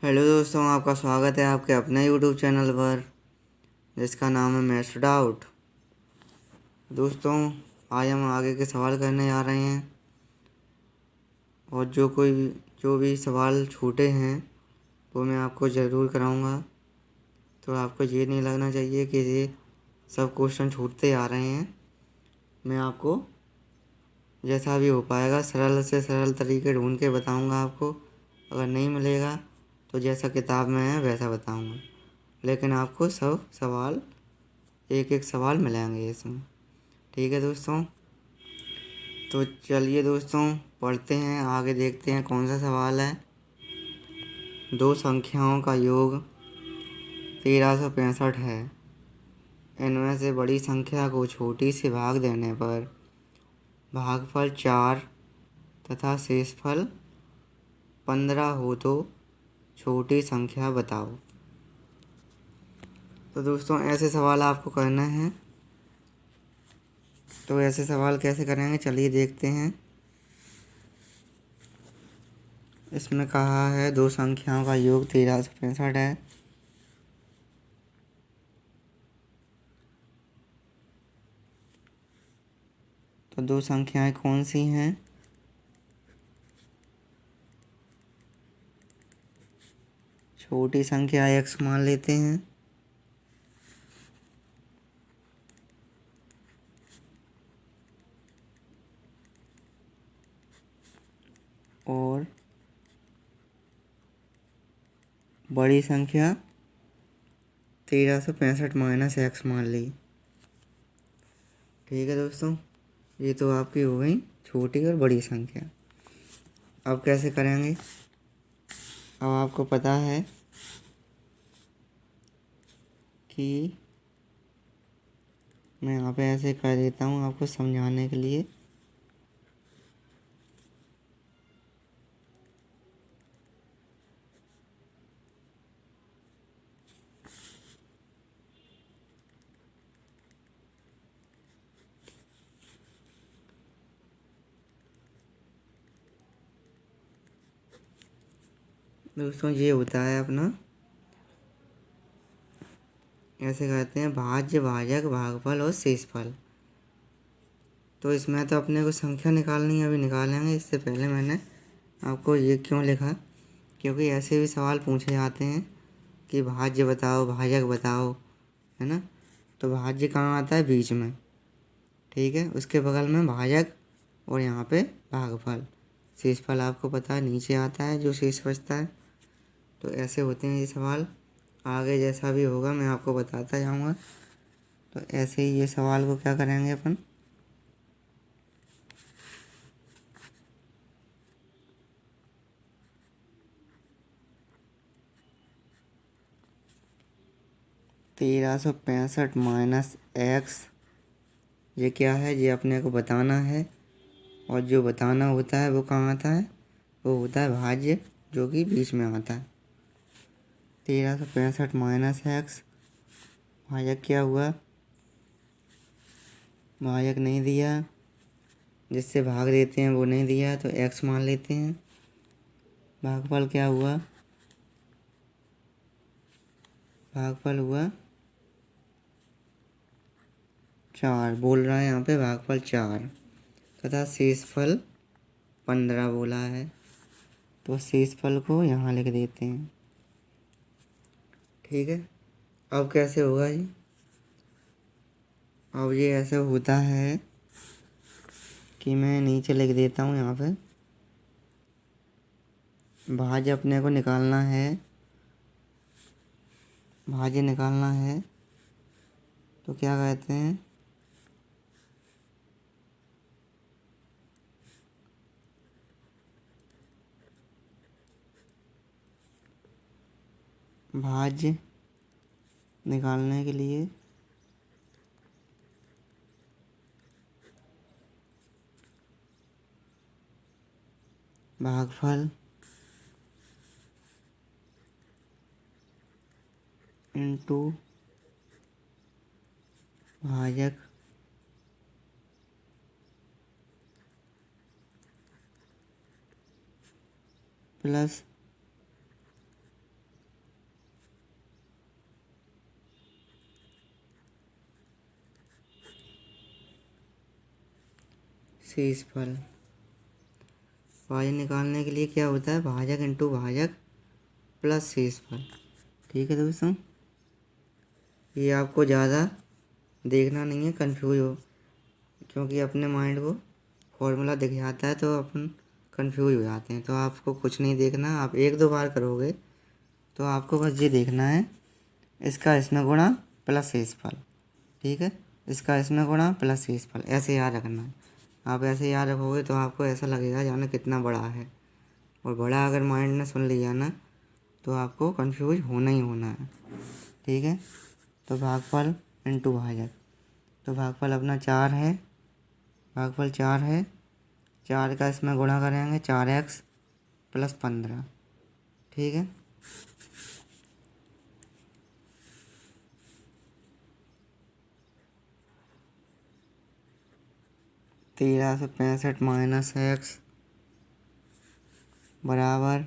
Hello दोस्तों, आपका स्वागत है आपके अपने यूट्यूब चैनल पर जिसका नाम है मैथ्स डाउट। दोस्तों, आज हम आगे के सवाल करने जा रहे हैं और जो भी सवाल छूटे हैं वो मैं आपको ज़रूर कराऊंगा। तो आपको ये नहीं लगना चाहिए कि ये सब क्वेश्चन छूटते आ रहे हैं। मैं आपको जैसा भी हो पाएगा सरल से सरल तरीके ढूंढ के बताऊंगा आपको। अगर नहीं मिलेगा तो जैसा किताब में है वैसा बताऊंगा, लेकिन आपको सब सवाल एक एक सवाल मिलेंगे इसमें। ठीक है दोस्तों, तो चलिए दोस्तों पढ़ते हैं, आगे देखते हैं कौन सा सवाल है। दो संख्याओं का योग 1365 है। इनमें से बड़ी संख्या को छोटी से भाग देने पर भागफल 4 तथा शेषफल 15 हो तो छोटी संख्या बताओ। तो दोस्तों ऐसे सवाल आपको करना है। तो ऐसे सवाल कैसे करेंगे चलिए देखते हैं। इसमें कहा है दो संख्याओं का योग 1365 है। तो दो संख्याएं कौन सी हैं? छोटी संख्या x मान लेते हैं और बड़ी संख्या 1365 माइनस x मान ली। ठीक है दोस्तों, ये तो आपकी हो गई छोटी और बड़ी संख्या। अब कैसे करेंगे? अब आपको पता है कि मैं यहाँ पे ऐसे कर देता हूँ आपको समझाने के लिए। दोस्तों ये होता है अपना, ऐसे कहते हैं भाज्य, भाजक, भागफल और शेषफल। तो इसमें तो अपने को संख्या निकालनी है, अभी निकालेंगे। इससे पहले मैंने आपको ये क्यों लिखा, क्योंकि ऐसे भी सवाल पूछे जाते हैं कि भाज्य बताओ, भाजक बताओ, है ना। तो भाज्य कहाँ आता है? बीच में। ठीक है, उसके बगल में भाजक और यहाँ पे भागफल। शेषफल आपको पता है नीचे आता है जो शेष बचता है। तो ऐसे होते हैं ये सवाल। आगे जैसा भी होगा मैं आपको बताता जाऊँगा। तो ऐसे ही ये सवाल को क्या करेंगे अपन, (1365 माइनस x) ये क्या है, ये अपने को बताना है। और जो बताना होता है वो कहाँ आता है? वो होता है भाज्य, जो कि बीच में आता है। 1365 माइनस x, भाजक क्या हुआ? भाजक नहीं दिया, जिससे भाग देते हैं वो नहीं दिया, तो x मान लेते हैं। भागफल क्या हुआ? भागफल हुआ 4, बोल रहा है यहाँ पे भागफल 4 तथा शेषफल 15 बोला है। तो शेषफल को यहाँ लिख देते हैं। ठीक है, अब कैसे होगा जी? अब ये ऐसे होता है कि मैं नीचे लिख देता हूँ यहाँ पे। भाज्य अपने को निकालना है, भाज्य निकालना है तो क्या कहते हैं, भाज्य निकालने के लिए भागफल इंटू भाजक प्लस शेषफल। भाजक निकालने के लिए क्या होता है, भाजक इंटू भाजक प्लस शेषफल। ठीक है दोस्तों, ये आपको ज़्यादा देखना नहीं है, कंफ्यूज हो, क्योंकि अपने माइंड को फॉर्मूला दिख जाता है तो अपन कंफ्यूज हो जाते हैं। तो आपको कुछ नहीं देखना, आप एक दो बार करोगे तो आपको बस ये देखना है, इसका इसमें गुणा प्लस शेषफल। ठीक है, इसका इसमें गुणा प्लस शेषफल, ऐसे याद रखना है। आप ऐसे याद रखोगे तो आपको ऐसा लगेगा जाने कितना बड़ा है, और बड़ा अगर माइंड ने सुन लिया ना तो आपको कंफ्यूज होना ही होना है। ठीक है, तो भागफल इंटू भाजक, तो भागफल अपना 4 है, भागफल 4 है, 4 का इसमें गुणा करेंगे 4x प्लस 15। ठीक है, (1365 माइनस x बराबर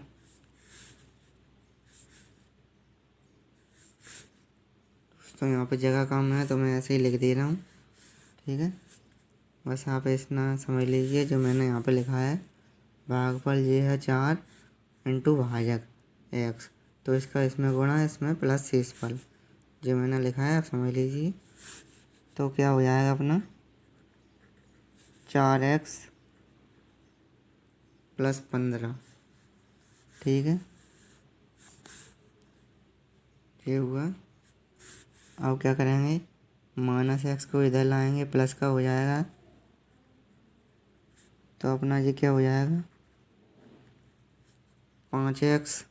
100। तो यहाँ पे जगह कम है तो मैं ऐसे ही लिख दे रहा हूँ। ठीक है, बस आप इतना समझ लीजिए जो मैंने यहाँ पे लिखा है। भागफल ये है 4 इंटू भाजक x, तो इसका इसमें गुणा, इसमें प्लस शेषफल, जो मैंने लिखा है आप समझ लीजिए। तो क्या हो जाएगा अपना 4x प्लस 15। ठीक है, ये हुआ। अब क्या करेंगे, माइनस एक्स को इधर लाएंगे, प्लस का हो जाएगा, तो अपना ये क्या हो जाएगा 5x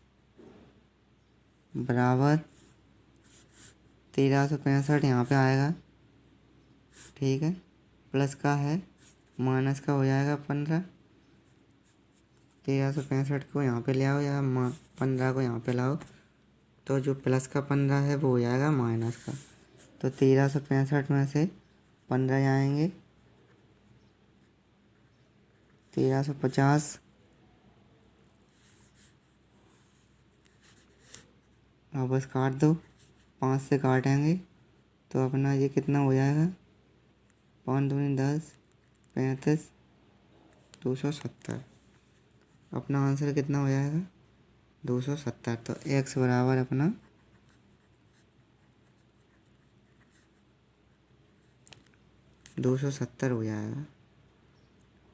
बराबर 1365 यहाँ पे आएगा। ठीक है, प्लस का है, माइनस का हो जाएगा 15। 1365 को यहाँ पे ले आओ या 15 को यहाँ पे लाओ, तो जो प्लस का 15 है वो हो जाएगा माइनस का। तो 1365 में से 15 जाएंगे, 1350, और बस काट दो, 5 से काटेंगे तो अपना ये कितना हो जाएगा, 5 दूनी 10, 35, 270। अपना आंसर कितना हो जाएगा 270। तो x बराबर अपना 270 हो जाएगा।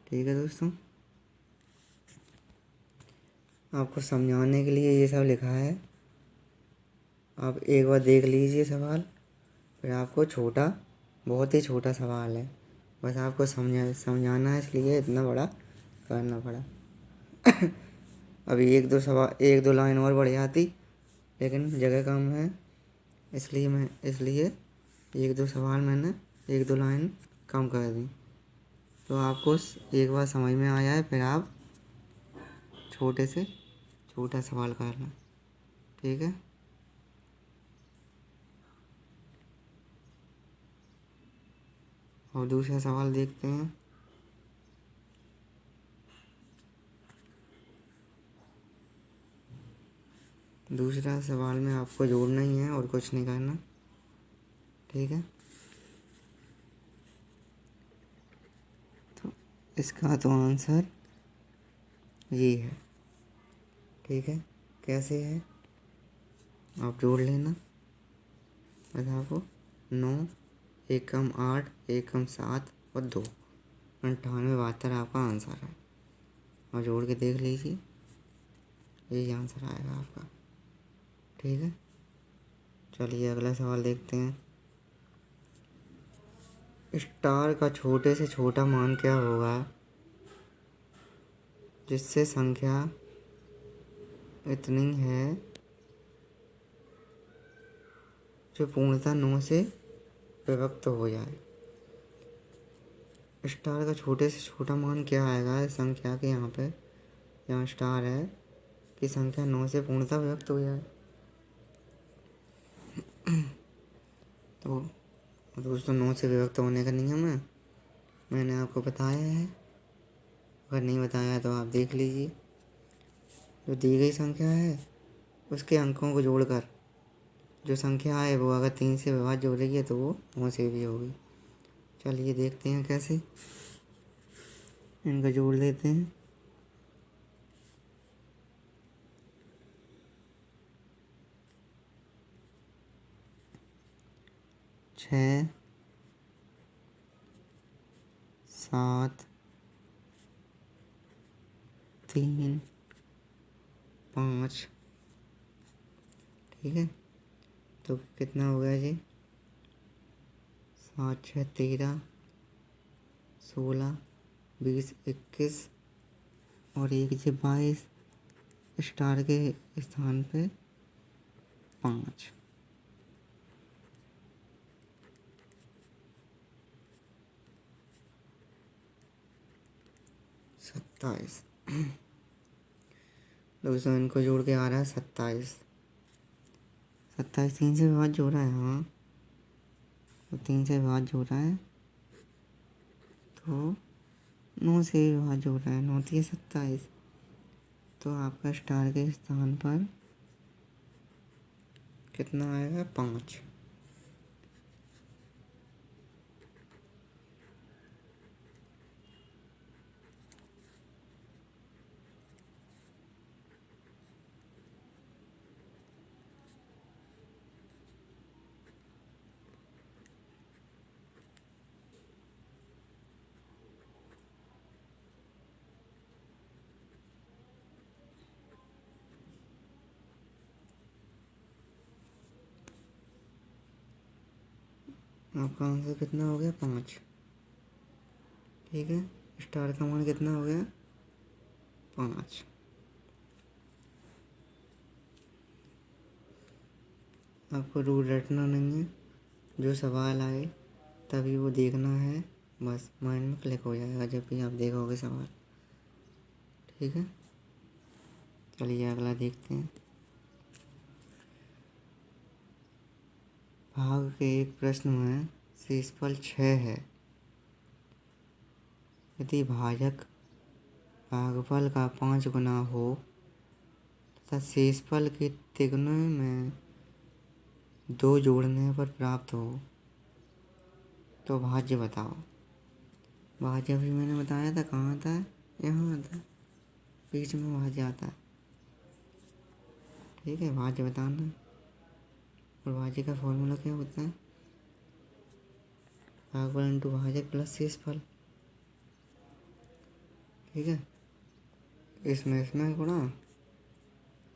ठीक है दोस्तों, आपको समझाने के लिए ये सब लिखा है, आप एक बार देख लीजिए सवाल, फिर आपको छोटा, बहुत ही छोटा सवाल है, बस आपको समझाना है, इसलिए इतना बड़ा करना पड़ा। अभी एक दो लाइन और बढ़ जाती, लेकिन जगह कम है, इसलिए एक दो सवाल मैंने एक दो लाइन कम कर दी। तो आपको एक बार समझ में आ जाए फिर आप छोटे से छोटा सवाल करना। ठीक है, और दूसरा सवाल देखते हैं। दूसरा सवाल में आपको जोड़ना ही है और कुछ नहीं करना। ठीक है, तो इसका तो आंसर ये है। ठीक है, कैसे है आप जोड़ लेना, बस आपको 9, 1 कम 8, 1 कम 7 और 2, 98, 72 आपका आंसर है, और जोड़ के देख लीजिए, यही आंसर आएगा आपका। ठीक है, चलिए अगला सवाल देखते हैं। स्टार का छोटे से छोटा मान क्या होगा जिससे संख्या इतनी है जो पूर्णतः 9 से विभक्त हो जाए। स्टार का छोटे से छोटा मान क्या आएगा इस संख्या के, यहाँ पे यहाँ स्टार है कि संख्या 9 से पूर्णतः विभक्त हो जाए। तो दोस्तों 9 से विभक्त होने का नियम है, मैंने आपको बताया है, अगर नहीं बताया तो आप देख लीजिए। जो दी गई संख्या है उसके अंकों को जोड़कर जो संख्या है वो अगर 3 से विभाज्य हो रही है तो वो 9 से भी होगी। चलिए देखते हैं कैसे। इनका जोड़ लेते हैं। 6 7 3 5। ठीक है, तो कितना हो गया जी? 7 6 13 16 20 21 और 1 से 22। स्टार के स्थान पे 5। 27। दोस्तों इनको जोड़ के आ रहा है 27। 27 3 से विभाज्य जोड़ा है। हाँ, तो 3 से विभाज्य जोड़ा है तो 9 से विभाज्य जोड़ा है। 9 3 27। तो आपका स्टार के स्थान पर कितना आएगा? 5। आपका आंसर कितना हो गया? 5। ठीक है, स्टार का मान कितना हो गया? 5। आपको रूल रटना नहीं है, जो सवाल आए तभी वो देखना है, बस माइंड में क्लिक हो जाएगा जब भी आप देखोगे सवाल। ठीक है, चलिए अगला देखते हैं। भाग के एक प्रश्न में शेषफल 6 है। यदि भाजक भागफल का 5 गुना हो तथा शेषफल के तिगुने में 2 जोड़ने पर प्राप्त हो तो भाज्य बताओ। भाज्य अभी मैंने बताया था, कहाँ आता है? यहाँ आता है, बीच में भाज्य आता है। ठीक है, भाज्य बताना है। और भाज्य का फॉर्मूला क्या होता है? भागफल इंटू भाजक प्लस शेषफल। ठीक है, इसमें गुणा,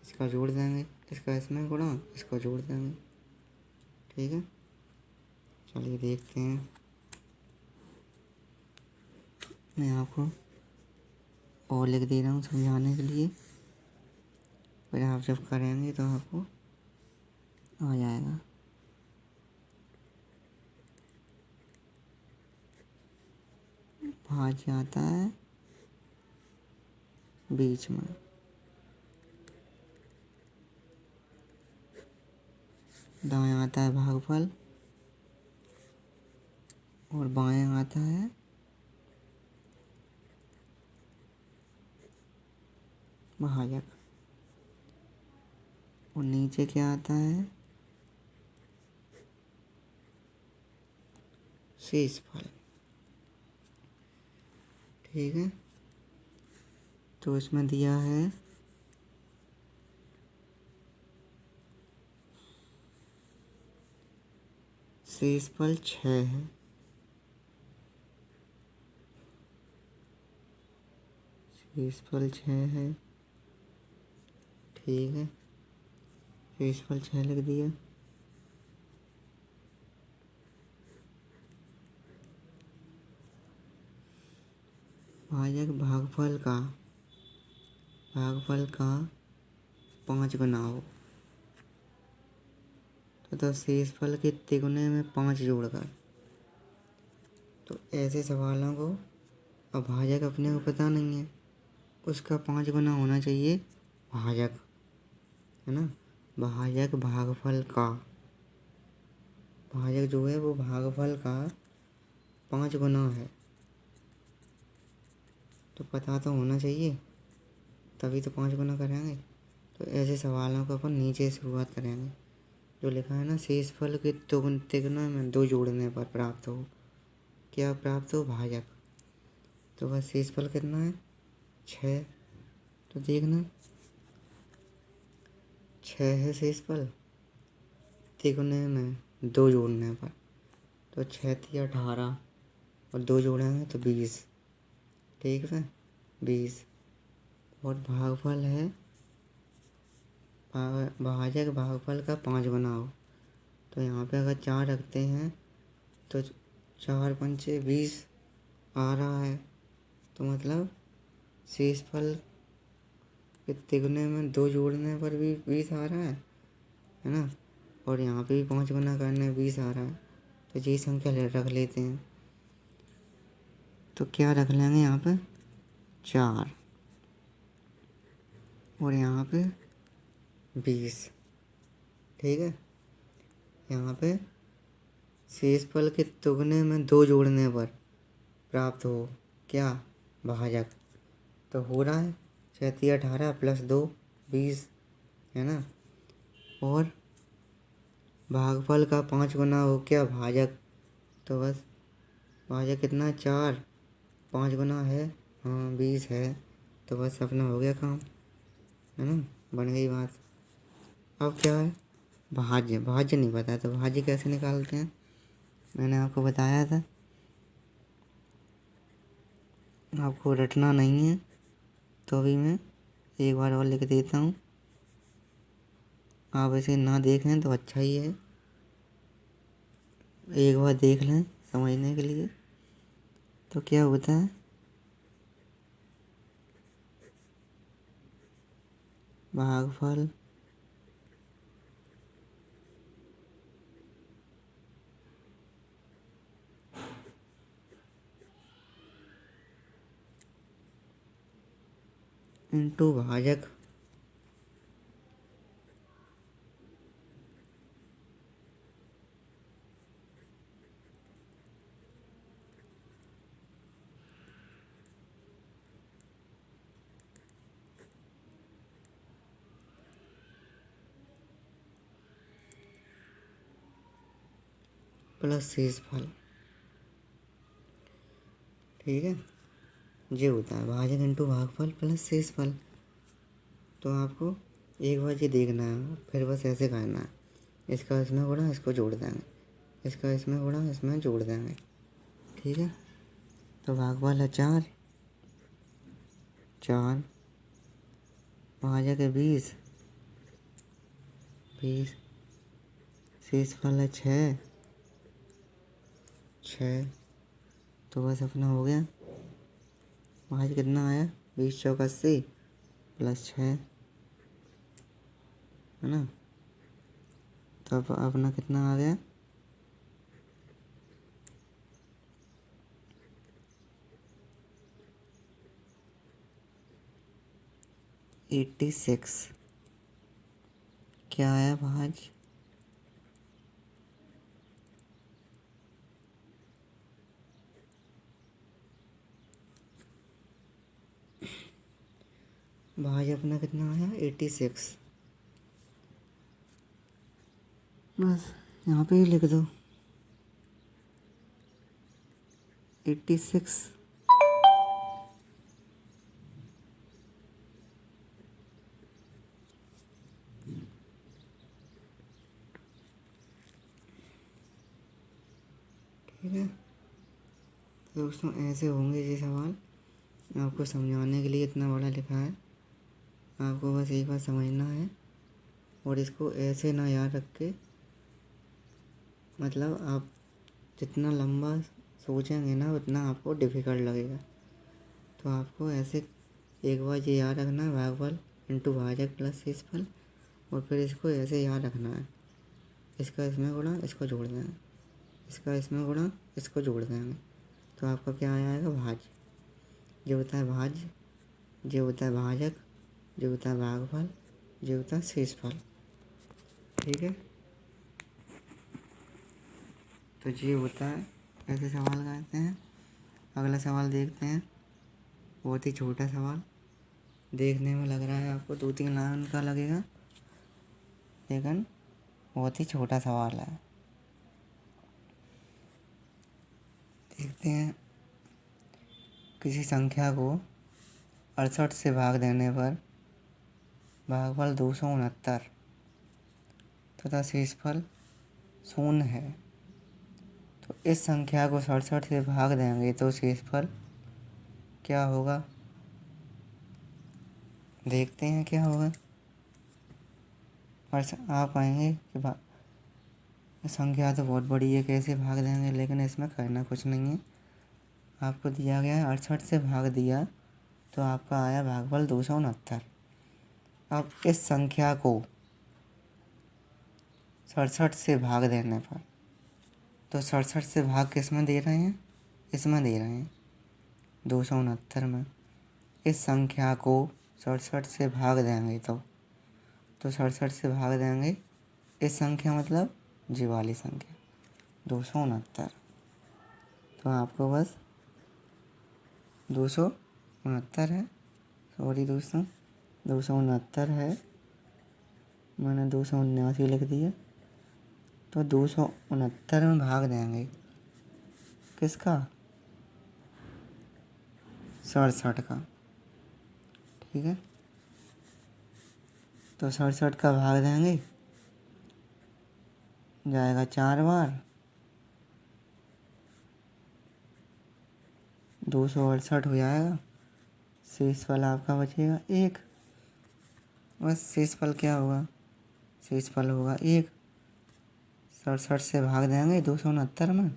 इसका जोड़ देंगे, इसका इसमें गुणा, इसको जोड़ देंगे। ठीक है, चलिए देखते हैं। मैं आपको और लिख दे रहा हूँ समझाने के लिए, फिर आप जब करेंगे तो आपको आ जाएगा। भाज्य आता है बीच में, दाएं आता है भागफल और बाएं आता है भाजक। और नीचे क्या आता है? शेषफल। ठीक है, तो इसमें दिया है शेषफल 6 है। शेषफल 6 है। ठीक है, शेषफल 6 लिख दिया। भाजक भागफल का 5 गुना हो तथा शेषफल के तिगुने में 5 जोड़कर। तो ऐसे सवालों को, अब भाजक अपने को पता नहीं है, उसका 5 गुना होना चाहिए भाजक, है ना। भाजक भागफल का, भाजक जो है वो भागफल का 5 गुना है, तो पता तो होना चाहिए, तभी तो 5 गुना करेंगे। तो ऐसे सवालों को अपन नीचे शुरुआत करेंगे। जो लिखा है ना, शेषफल के तिगुने में 2 जोड़ने पर प्राप्त हो, क्या प्राप्त हो? भाजक। तो बस शेषफल कितना है 6। तो देखना 6 है शेषफल, तिगुने में 2 जोड़ने पर, तो 6 तिया 18 और 2 जोड़ेंगे तो 20। ठीक है 20। और भागफल है भाजक भागफल का 5 बनाओ। तो यहाँ पे अगर 4 रखते हैं तो 4 पंचे 20 आ रहा है। तो मतलब शेषफल के तिगुने में 2 जोड़ने पर भी 20 आ रहा है ना। और यहाँ पे भी 5 गुना करने 20 आ रहा है। तो ये संख्या रख लेते हैं। तो क्या रख लेंगे यहाँ पे 4 और यहाँ पे 20। ठीक है। यहाँ पे शेषफल के तुगने में 2 जोड़ने पर प्राप्त हो क्या भाजक। तो हो रहा है 6 तिया 18 प्लस 2 20 है ना। और भागफल का 5 गुना हो क्या भाजक। तो बस भाजक कितना 4, 5 गुना है हाँ 20 है। तो बस अपना हो गया काम है ना, बन गई बात। अब क्या है भाज्य। भाज्य नहीं पता तो भाज्य कैसे निकालते हैं मैंने आपको बताया था, आपको रटना नहीं है। तो अभी मैं एक बार और लिख देता हूँ, आप इसे ना देखें तो अच्छा ही है, एक बार देख लें समझने के लिए। तो क्या होता है भागफल इंटू भाजक प्लस शेषफल। ठीक है ये होता है भाजक इंटू भागफल प्लस शेषफल। तो आपको एक बार ये देखना है, फिर बस ऐसे करना है, इसका इसमें गुणा इसको जोड़ देंगे, इसका इसमें गुणा इसमें जोड़ देंगे। ठीक है। तो भागफल है 4, भाजक है 20, शेषफल है 6। तो बस अपना हो गया भाज कितना आया 20 चौक 80 प्लस 6 है ना। तो अब अपना कितना आ गया 86। क्या आया भाज अपना कितना आया 86। बस यहाँ पे ही लिख दो 86। ठीक है। तो दोस्तों ऐसे होंगे ये सवाल, आपको समझाने के लिए इतना बड़ा लिखा है, आपको बस एक बार समझना है। और इसको ऐसे ना याद रख के, मतलब आप जितना लंबा सोचेंगे ना उतना आपको डिफ़िकल्ट लगेगा। तो आपको ऐसे एक बार ये याद रखना है भागफल इंटू भाजक प्लस शेषफल, और फिर इसको ऐसे याद रखना है, इसका इसमें गुणा इसको जोड़ देंगे, इसका इसमें गुणा इसको जोड़ देंगे। तो आपका क्या आ जाएगा भाज। जो होता है भाज, जो होता है भाजक, जो होता है भागफल, जो होता है शेषफल। ठीक है। तो ये होता है, ऐसे सवाल करते हैं। अगला सवाल देखते हैं, बहुत ही छोटा सवाल, देखने में लग रहा है आपको 2-3 लाइन का लगेगा, लेकिन बहुत ही छोटा सवाल है। देखते हैं किसी संख्या को 68 से भाग देने पर भागफल 269 तथा शेषफल 0 है। तो इस संख्या को 67 से भाग देंगे तो शेषफल क्या होगा, देखते हैं क्या होगा। और आप कहेंगे कि संख्या तो बहुत बड़ी है, कैसे भाग देंगे, लेकिन इसमें करना कुछ नहीं है। आपको दिया गया है 68 से भाग दिया तो आपका आया भागफल 269। अब इस संख्या को 67 से भाग देने पर, तो 67 से भाग किस में दे रहे हैं, इसमें दे रहे हैं 269 में। इस संख्या को 67 से भाग देंगे तो 67 से भाग देंगे इस संख्या, मतलब जी वाली संख्या 269। तो आपको बस 269 है, सॉरी दोस्तों 269 है, मैंने 279 लिख दिया। तो 269 में भाग देंगे किसका, 67 का। ठीक है, तो 67 का भाग देंगे, जाएगा 4 बार, 268 हो जाएगा। शेषफल आपका बचेगा 1। बस शेषफल क्या होगा, शेषफल होगा 1। 67 से भाग देंगे 269 में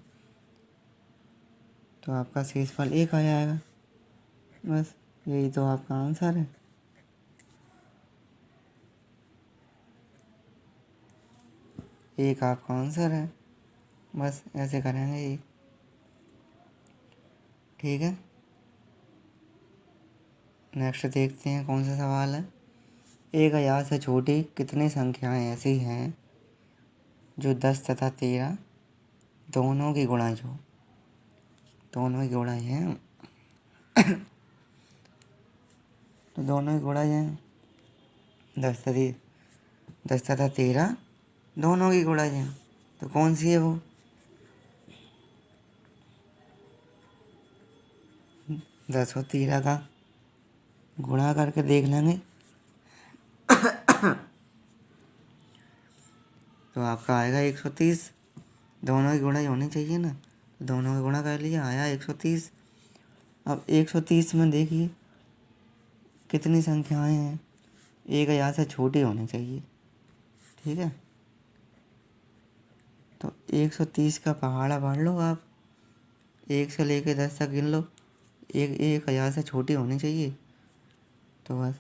तो आपका शेषफल 1 आ जाएगा। बस यही तो आपका आंसर है। एक आपका आंसर है, बस ऐसे करेंगे ये। ठीक है, नेक्स्ट देखते हैं कौन सा सवाल है। 1000 से छोटी कितनी संख्याएं ऐसी हैं जो 10 तथा 13 दोनों की गुणाज हो, दोनों की गुणाज हैं। तो दोनों की गुणाज हैं 10 तथा 13 दोनों की गुणाज हैं। तो कौन सी है वो, 10 और 13 का गुणा करके देख लेंगे। तो आपका आएगा 130। दोनों की गुणा होनी चाहिए ना, तो दोनों का गुणा कर लिया, आया 130। अब 130 में देखिए कितनी संख्याएं हैं, 1000 से छोटी होनी चाहिए। ठीक है, तो 130 का पहाड़ा पढ़ लो आप, 1 से लेके 10 तक गिन लो, 1000 से छोटी होनी चाहिए। तो बस,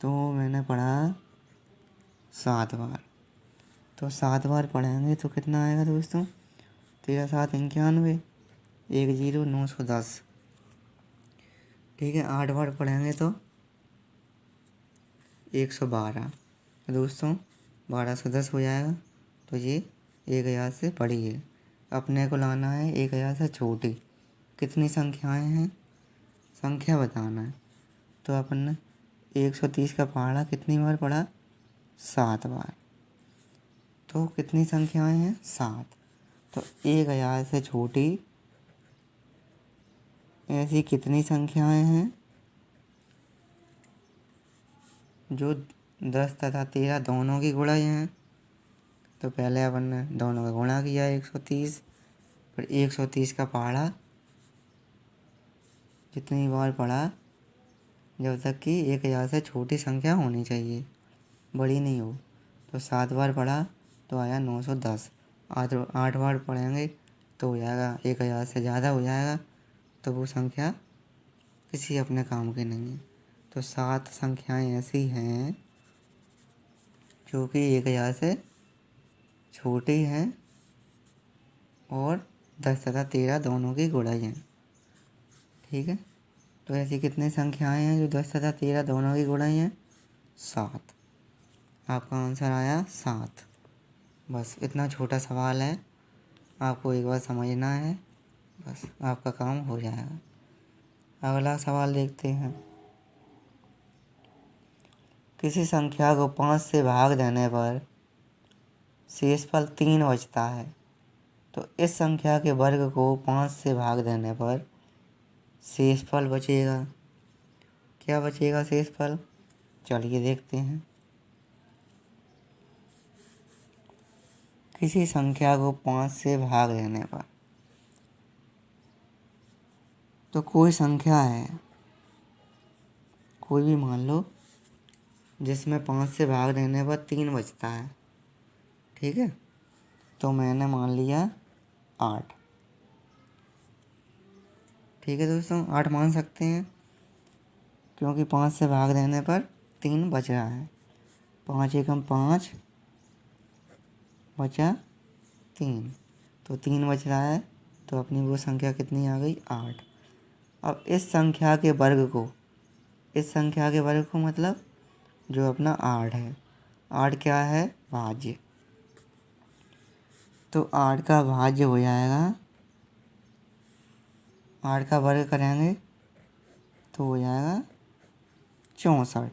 तो मैंने पढ़ा 7 बार, तो 7 बार पढ़ेंगे तो कितना आएगा दोस्तों, 13 7 91, 10 910। ठीक है, 8 बार पढ़ेंगे तो 112। तो दोस्तों 1210 हो जाएगा। तो ये 1000 से बड़ी है, अपने को लाना है 1000 से छोटी। कितनी संख्याएं हैं, संख्या बताना है। तो अपन ने 130 का पहाड़ा कितनी बार पढ़ा, 7 बार। तो कितनी संख्याएं हैं, 7। तो 1000 से छोटी ऐसी कितनी संख्याएं हैं जो 10 तथा 13 दोनों की गुणाज हैं। तो पहले अपन ने दोनों का गुणा किया 130, फिर 130 का पहाड़ा जितनी बार पढ़ा जब तक कि 1000 से छोटी संख्या होनी चाहिए, बड़ी नहीं हो। तो 7 बार पढ़ा तो आया 910। 8 बार पढ़ेंगे तो हो जाएगा 1000 से ज़्यादा हो जाएगा, तो वो संख्या किसी अपने काम की नहीं है। तो 7 संख्याएं ऐसी हैं जो कि 1000 से छोटी हैं और 10 तथा 13 दोनों की गुणाज हैं। ठीक है, तो ऐसी कितनी संख्याएं हैं जो 10 तथा 13 दोनों की गुणाज हैं, 7। आपका आंसर आया 7। बस इतना छोटा सवाल है, आपको एक बार समझना है, बस आपका काम हो जाएगा। अगला सवाल देखते हैं। किसी संख्या को 5 से भाग देने पर शेषफल 3 बचता है। तो इस संख्या के वर्ग को 5 से भाग देने पर शेषफल बचेगा। क्या बचेगा शेषफल? चलिए देखते हैं। किसी संख्या को 5 से भाग देने पर, तो कोई संख्या है, कोई भी मान लो, जिसमें 5 से भाग देने पर 3 बचता है। ठीक है, तो मैंने मान लिया 8। ठीक है दोस्तों, 8 मान सकते हैं क्योंकि 5 से भाग देने पर 3 बच रहा है। 5 एकम 5 बचा 3, तो 3 बच रहा है, तो अपनी वो संख्या कितनी आ गई? 8। अब इस संख्या के वर्ग को, मतलब जो अपना 8 है, 8 क्या है? भाज्य। तो 8 का भाज्य हो जाएगा, 8 का वर्ग करेंगे तो हो जाएगा 64।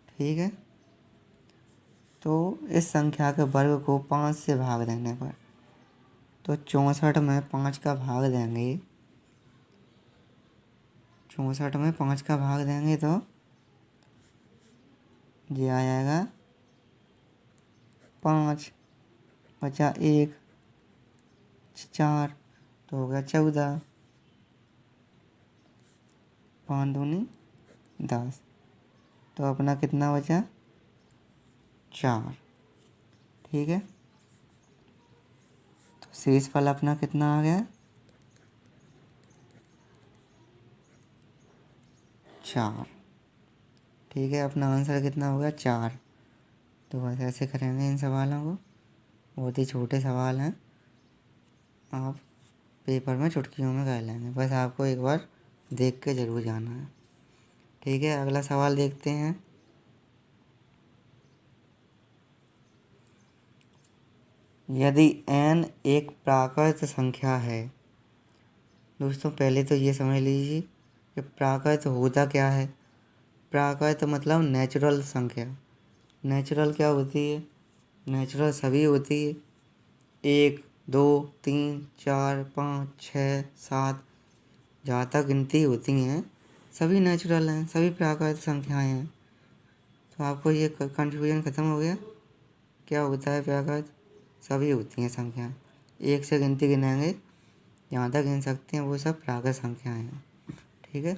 ठीक है, तो इस संख्या के वर्ग को 5 से भाग देने पर, तो 64 में 5 का भाग देंगे, 64 में 5 का भाग देंगे तो ये आ जाएगा 5 बचा 1 4, तो हो गया 14। 5 दूनी 10, तो अपना कितना बचा? 4। ठीक है, तो शेषफल अपना कितना आ गया? 4। ठीक है, अपना आंसर कितना हो गया? 4। तो बस ऐसे करेंगे इन सवालों को, बहुत ही छोटे सवाल हैं, आप पेपर में चुटकियों में कर लेंगे, बस आपको एक बार देख के ज़रूर जाना है। ठीक है, अगला सवाल देखते हैं। यदि n एक प्राकृत संख्या है, दोस्तों पहले तो ये समझ लीजिए कि प्राकृत होता क्या है। प्राकृत मतलब नेचुरल संख्या। नेचुरल क्या होती है? नेचुरल सभी होती है, 1 2 3 4 5 6 7, जहाँ तक गिनती होती हैं सभी नेचुरल हैं, सभी प्राकृत संख्याएं हैं। तो आपको ये कन्फ्यूजन ख़त्म हो गया। क्या होता है प्राकृत? सभी होती हैं संख्याएं, 1 से गिनती गिनेंगे जहाँ तक गिन सकते हैं वो सब प्राकृत संख्याएं हैं। ठीक है,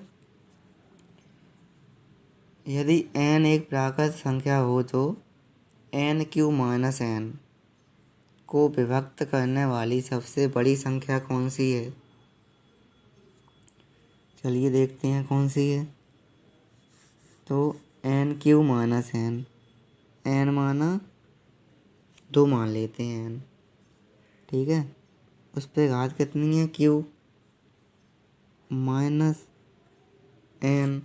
यदि n एक प्राकृत संख्या हो तो n³ - n को विभक्त करने वाली सबसे बड़ी संख्या कौन सी है? चलिए देखते हैं कौन सी है। तो n³ - n माना 2 मान लेते हैं n। ठीक है, उस पर घात कितनी है? q माइनस n,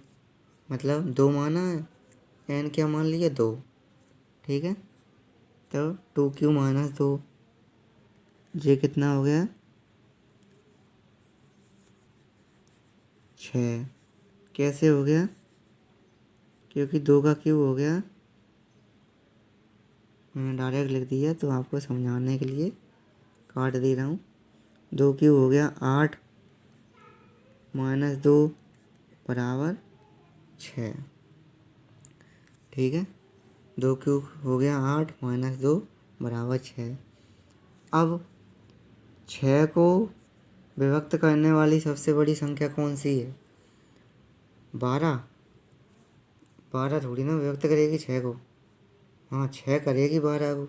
मतलब 2 माना है, n क्या मान लिया? 2। ठीक है, तो 2q - 2, ये कितना हो गया? 6। कैसे हो गया? क्योंकि 2 का क्यूब हो गया, मैंने डायरेक्ट लिख दिया तो आपको समझाने के लिए काट दे रहा हूँ। 2 क्यूब हो गया 8 - 2 बराबर 6। ठीक है, 2 क्यूब हो गया 8 - 2 बराबर 6। अब 6 को विभक्त करने वाली सबसे बड़ी संख्या कौन सी है? 12। 12 थोड़ी ना विभक्त करेगी 6 को। हाँ, 6 करेगी 12 को,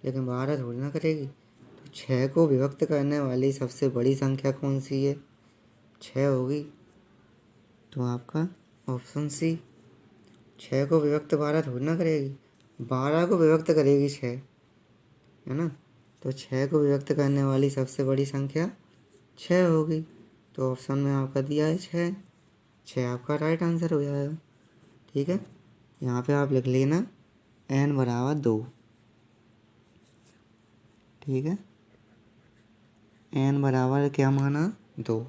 लेकिन 12 थोड़ी ना करेगी। तो 6 को विभक्त करने वाली सबसे बड़ी संख्या कौन सी है? 6 होगी। तो आपका ऑप्शन सी, 6 को विभक्त 12 थोड़ी ना करेगी, 12 को विभक्त करेगी 6, है ना। तो 6 को विभक्त करने वाली सबसे बड़ी संख्या 6 होगी। तो ऑप्शन में आपका दिया है 6, 6 आपका राइट आंसर हो जाएगा। ठीक है, यहाँ पे आप लिख लेना n बराबर 2। ठीक है, n बराबर क्या माना? 2।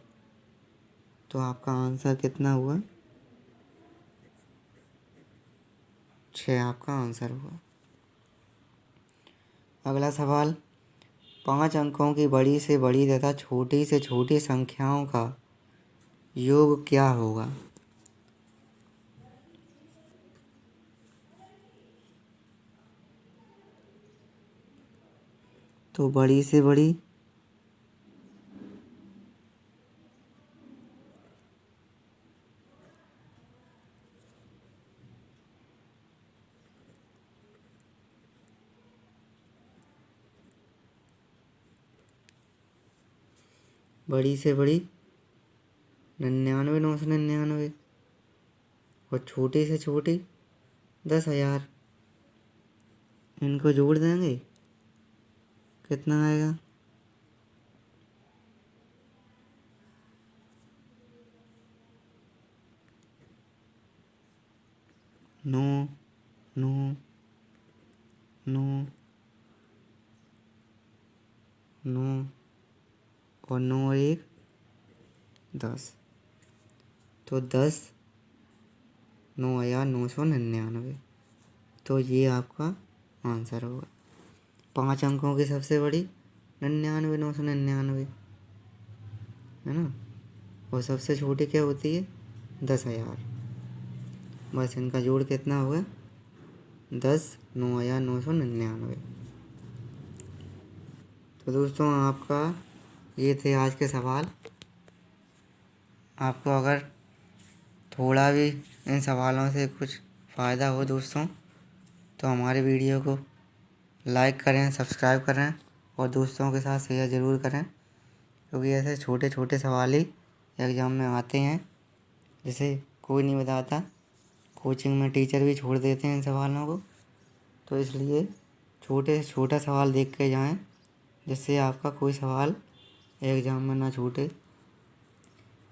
तो आपका आंसर कितना हुआ? 6 आपका आंसर हुआ। अगला सवाल, 5 अंकों की बड़ी से बड़ी तथा छोटी से छोटी संख्याओं का योग क्या होगा? तो बड़ी से बड़ी से बड़ी 99,999 और छोटी से छोटी 10,000। इनको जोड़ देंगे, कितना आएगा? 9 9 9 9 और 9 और 1 10। तो 10,9,999। तो ये आपका आंसर होगा। 5 अंकों की सबसे बड़ी 99,999 है ना, और सबसे छोटी क्या होती है? 10,000। बस इनका जोड़ कितना होगा? 10,9,999। तो दोस्तों आपका ये थे आज के सवाल। आपको अगर थोड़ा भी इन सवालों से कुछ फ़ायदा हो दोस्तों, तो हमारे वीडियो को लाइक करें, सब्सक्राइब करें और दोस्तों के साथ शेयर ज़रूर करें, क्योंकि ऐसे छोटे छोटे सवाल ही एग्ज़ाम में आते हैं जिसे कोई नहीं बताता। कोचिंग में टीचर भी छोड़ देते हैं इन सवालों को, तो इसलिए छोटे से छोटा सवाल देख के जाएं, जिससे आपका कोई सवाल एग्ज़ाम में ना छूटे।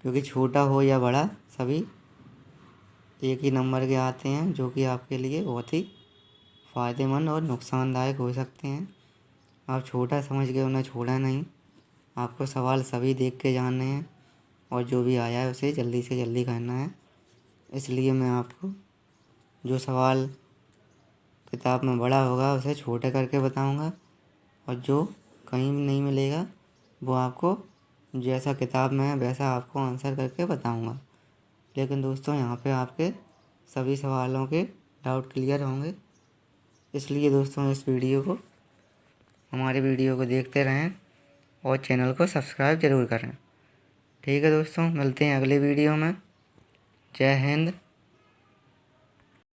क्योंकि छोटा हो या बड़ा सभी एक ही नंबर के आते हैं, जो कि आपके लिए बहुत ही फ़ायदेमंद और नुकसानदायक हो सकते हैं। आप छोटा समझ के उन्हें छोड़ा नहीं, आपको सवाल सभी देख के जानने हैं और जो भी आया है उसे जल्दी से जल्दी करना है। इसलिए मैं आपको जो सवाल किताब में बड़ा होगा उसे छोटे करके बताऊंगा, और जो कहीं भी नहीं मिलेगा वो आपको जैसा किताब में है वैसा आपको आंसर करके बताऊंगा। लेकिन दोस्तों यहाँ पे आपके सभी सवालों के डाउट क्लियर होंगे। इसलिए दोस्तों हमारे वीडियो को देखते रहें और चैनल को सब्सक्राइब ज़रूर करें। ठीक है दोस्तों, मिलते हैं अगले वीडियो में। जय हिंद,